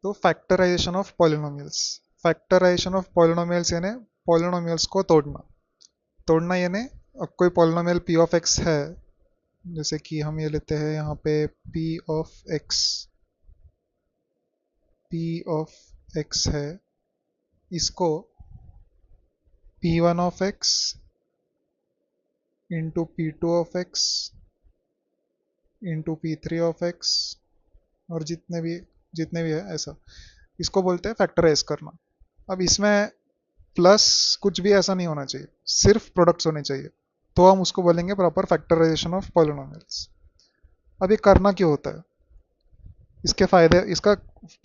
तो factorization of polynomials, factorization of polynomials यानी polynomials को तोड़ना। तोड़ना यानी अब कोई पॉलिनोमियल p ऑफ x है, जैसे कि हम ये लेते हैं यहाँ पे p of x, p of x है, इसको p1 of x into p2 of x into p3 of x और जितने भी है ऐसा, इसको बोलते हैं फैक्टराइज करना। अब इसमें प्लस कुछ भी ऐसा नहीं होना चाहिए, सिर्फ प्रोडक्ट्स होने चाहिए, तो हम उसको बोलेंगे प्रॉपर फैक्टराइजेशन ऑफ पॉलिनोमियल्स। अब ये करना क्यों होता है, इसके फायदे, इसका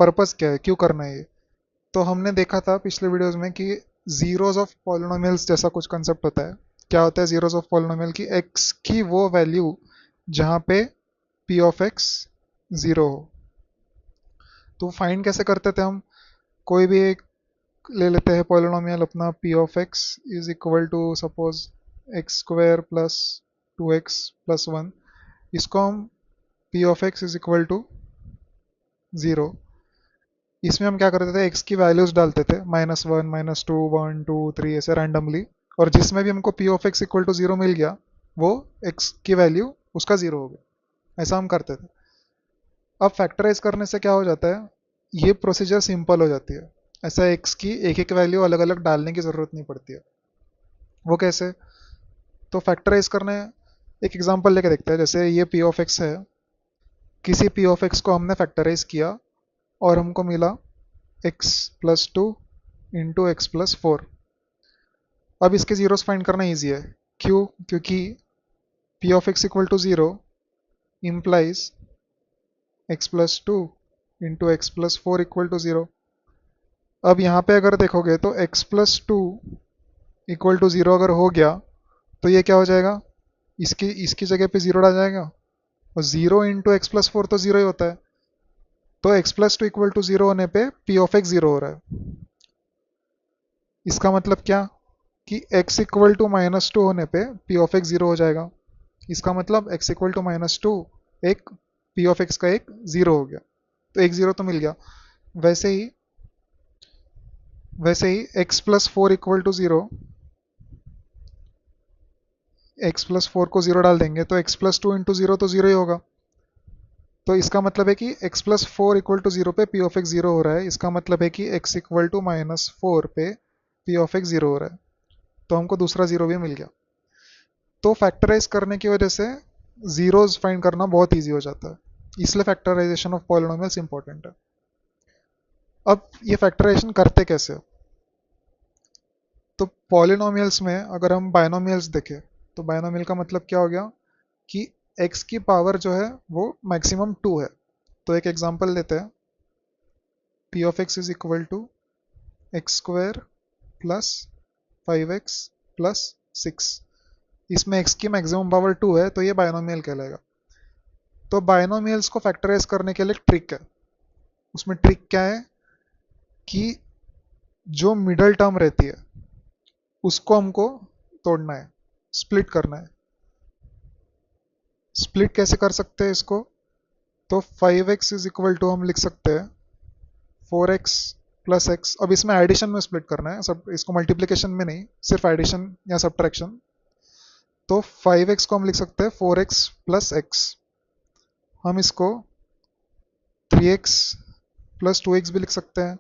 पर्पस क्या है, क्यों करना है ये। तो हमने देखा था पिछले वीडियोस में कि जीरोस ऑफ पॉलिनोमियल्स जैसा कुछ कंसेप्ट होता है। क्या होता है जीरोस ऑफ पॉलिनोमियल की, एक्स की वो वैल्यू जहाँ पे p ऑफ x जीरो हो। तो फाइंड कैसे करते थे हम, कोई भी एक ले लेते हैं पॉलिनोमियल अपना, p of x is equal to suppose x square plus 2x plus 1, इसको हम p of x is equal to zero, इसमें हम क्या करते थे, x की वैल्यूज डालते थे, -1 -2 1 2 3 ऐसे रैंडमली, और जिसमें भी हमको p of x equal to zero मिल गया वो x की वैल्यू उसका ज़ीरो हो गया, ऐसा हम करते थे। अब फैक्टराइज करने से क्या हो जाता है, ये प्रोसीजर सिंपल हो जाती है, ऐसा x की एक एक वैल्यू अलग अलग डालने की ज़रूरत नहीं पड़ती है। वो कैसे, तो फैक्टराइज करने एक एग्जांपल लेके देखते हैं। जैसे ये p ऑफ x है, किसी p ऑफ x को हमने फैक्टराइज किया और हमको मिला x plus two into x plus four. अब इसके जीरोस फाइंड करना ईजी है, क्यों, क्योंकि p of x equal to zero implies x plus two into x plus four equal to zero. अब यहाँ पे अगर देखोगे तो x plus two equal to zero अगर हो गया तो ये क्या हो जाएगा, इसकी इसकी जगह पे ज़ीरो डाल जाएगा, और zero into x plus four तो ज़ीरो ही होता है, तो x plus two equal to zero होने पे p ऑफ x ज़ीरो हो रहा है। इसका मतलब क्या, कि x equal to minus two होने पे p ऑफ x ज़ीरो हो जाएगा। इसका मतलब x equal to minus two एक p ऑफ x का एक ज़ीरो हो गया, तो एक ज़ीरो तो मिल गया। वैसे ही x plus four equal to zero, x plus four को ज़ीरो डाल देंगे तो x plus two into zero तो ज़ीरो ही होगा। तो इसका मतलब है कि x plus four equal to zero पे p ऑफ x ज़ीरो हो रहा है, इसका मतलब है कि x equal to minus four पे p ऑफ x ज़ीरो हो रहा है, तो हमको दूसरा ज़ीरो भी मिल गया। तो फैक्टराइज करने की वजह से जीरोस फाइंड करना बहुत इजी हो जाता है, इसलिए फैक्टराइजेशन ऑफ पॉलिनोमियल्स इंपॉर्टेंट है। अब ये फैक्टराइजेशन करते कैसे हो, तो पॉलिनोमियल्स में अगर हम बायनोमियल्स देखें तो बायनोमियल का मतलब क्या हो गया, कि x की पावर जो है वो मैक्सिमम टू है। तो एक एग्जांपल लेते हैं, p of x is equal to x square plus five x plus six, इसमें x की मैक्सिमम पावर टू है, तो ये बायनोमियल कहलाएगा। तो बायनोमियल्स को फैक्टराइज करने के लिए ट्रिक है, उसमें ट्रिक क्या है, कि जो मिडल टर्म रहती है उसको हमको तोड़ना है, स्प्लिट करना है। स्प्लिट कैसे कर सकते हैं इसको, तो 5x इज इक्वल टू हम लिख सकते हैं 4x प्लस एक्स। अब इसमें एडिशन में स्प्लिट करना है, सब इसको मल्टीप्लिकेशन में नहीं, सिर्फ एडिशन या सब्ट्रैक्शन। तो 5x को हम लिख सकते हैं 4x प्लस एक्स, हम इसको 3x प्लस 2x भी लिख सकते हैं,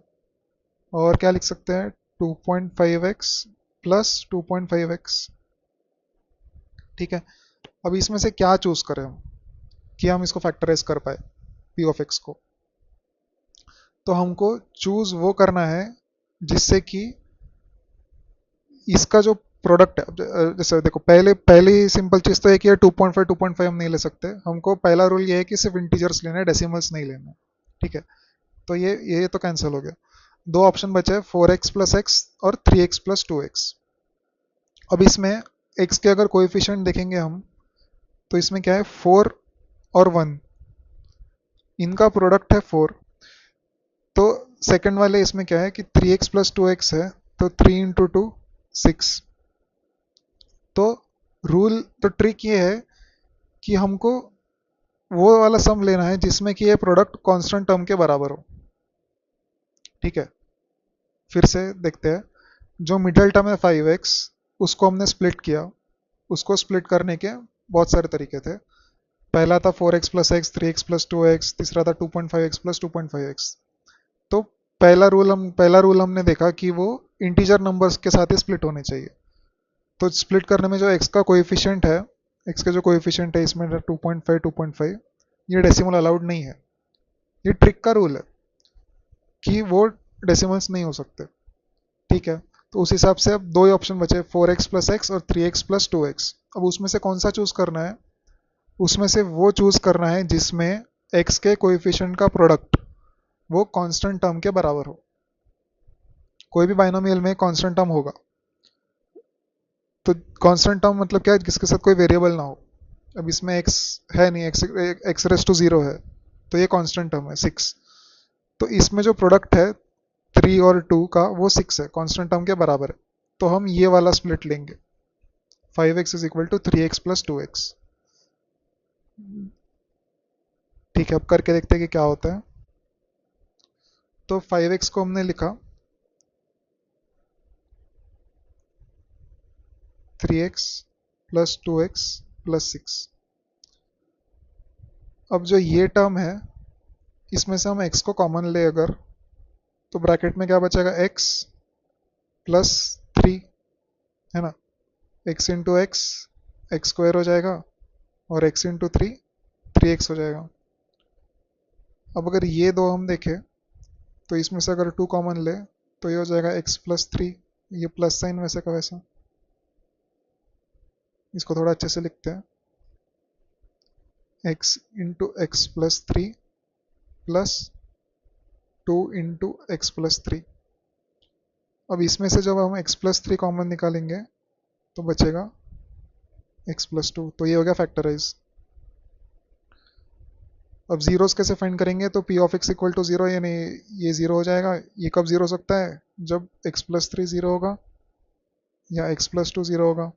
और क्या लिख सकते हैं 2.5x प्लस 2.5x। ठीक है, अब इसमें से क्या चूज करें हम, कि हम इसको फैक्टराइज कर पाए p ऑफ x को। तो हमको चूज वो करना है जिससे कि इसका जो प्रोडक्ट है, जैसे देखो पहली सिंपल चीज तो है कि 2.5 हम नहीं ले सकते, हमको पहला रूल ये है कि सिर्फ इंटीजर्स लेने हैं, डेसिमल्स नहीं लेने। ठीक है, तो ये तो कैंसिल हो गया, दो ऑप्शन बचे, 4x प्लस एक्स और 3x प्लस 2x। अब इसमें x के अगर कोएफिशिएंट देखेंगे हम, तो इसमें क्या है 4 और 1, इनका प्रोडक्ट है 4। तो सेकंड वाले इसमें क्या है कि 3x प्लस 2x है, तो 3 इंटू टू 6। तो रूल, तो ट्रिक ये है कि हमको वो वाला सम लेना है जिसमें कि ये प्रोडक्ट कांस्टेंट टर्म के बराबर हो। ठीक है, फिर से देखते हैं। जो मिडल टर्म है 5x, उसको हमने स्प्लिट किया। उसको स्प्लिट करने के बहुत सारे तरीके थे। पहला था 4x plus x, 3x plus 2x, तीसरा था 2.5x प्लस 2.5x। तो पहला रूल हमने देखा कि वो इंटीजर नंबर्स के साथ ही स्प्लिट होने चाहिए। तो स्प्लिट करने में जो x का कोएफिशिएंट है, x के जो कोएफिशिएंट है इसमें 2.5 2.5, ये डेसिमल अलाउड नहीं है। ये ट्रिक का रूल है कि वो डेसिमल्स नहीं हो सकते। ठीक है, तो उस हिसाब से अब दो ही ऑप्शन बचे, 4x प्लस एक्स और 3x प्लस 2x। अब उसमें से कौन सा चूज करना है? उसमें से वो चूज करना है जिसमें x के कोएफिशिएंट का प्रोडक्ट वो कांस्टेंट टर्म के बराबर हो। कोई भी बाइनोमियल में कांस्टेंट टर्म होगा। तो कांस्टेंट टर्म मतलब क्या है? जिसके साथ कोई वेरिएबल ना हो। अब इसमें x है नहीं, x रेस टू 0 है, तो ये कांस्टेंट टर्म है 6। तो इसमें जो प्रोडक्ट है 3 और 2 का वो 6 है, कांस्टेंट टर्म के बराबर है। तो हम ये वाला स्प्लिट लेंगे, 5x is equal to 3x plus 2x। ठीक है, अब करके देखते हैं कि क्या होता है। तो 5x को हमने लिखा 3x प्लस 2x प्लस 6। अब जो ये टर्म है, इसमें से हम x को कॉमन ले अगर, तो ब्रैकेट में क्या बचेगा? x प्लस 3, है ना। x into x, x square हो जाएगा, और x इंटू 3x हो जाएगा। अब अगर ये दो हम देखें, तो इसमें से अगर 2 कॉमन ले तो ये हो जाएगा x प्लस 3। ये प्लस साइन वैसे का वैसा, इसको थोड़ा अच्छे से लिखते हैं, x into x plus 3 plus 2 into x plus 3। अब इसमें से जब हम x प्लस 3 कॉमन निकालेंगे तो बचेगा x प्लस 2। तो ये हो गया फैक्टराइज। अब जीरोस कैसे फाइंड करेंगे? तो p of x equal to 0, यानी ये 0 हो जाएगा। ये कब 0 हो सकता है? जब x प्लस 3 0 होगा या x प्लस 2 0 होगा।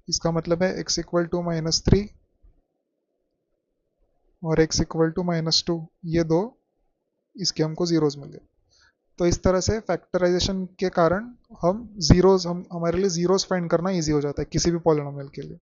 इसका मतलब है x इक्वल टू -3 और x इक्वल टू -2, ये दो इसके हमको जीरोस मिल गए। तो इस तरह से फैक्टराइजेशन के कारण हम जीरोस, हम हमारे लिए जीरोस फाइंड करना इजी हो जाता है किसी भी पॉलिनोमियल के लिए।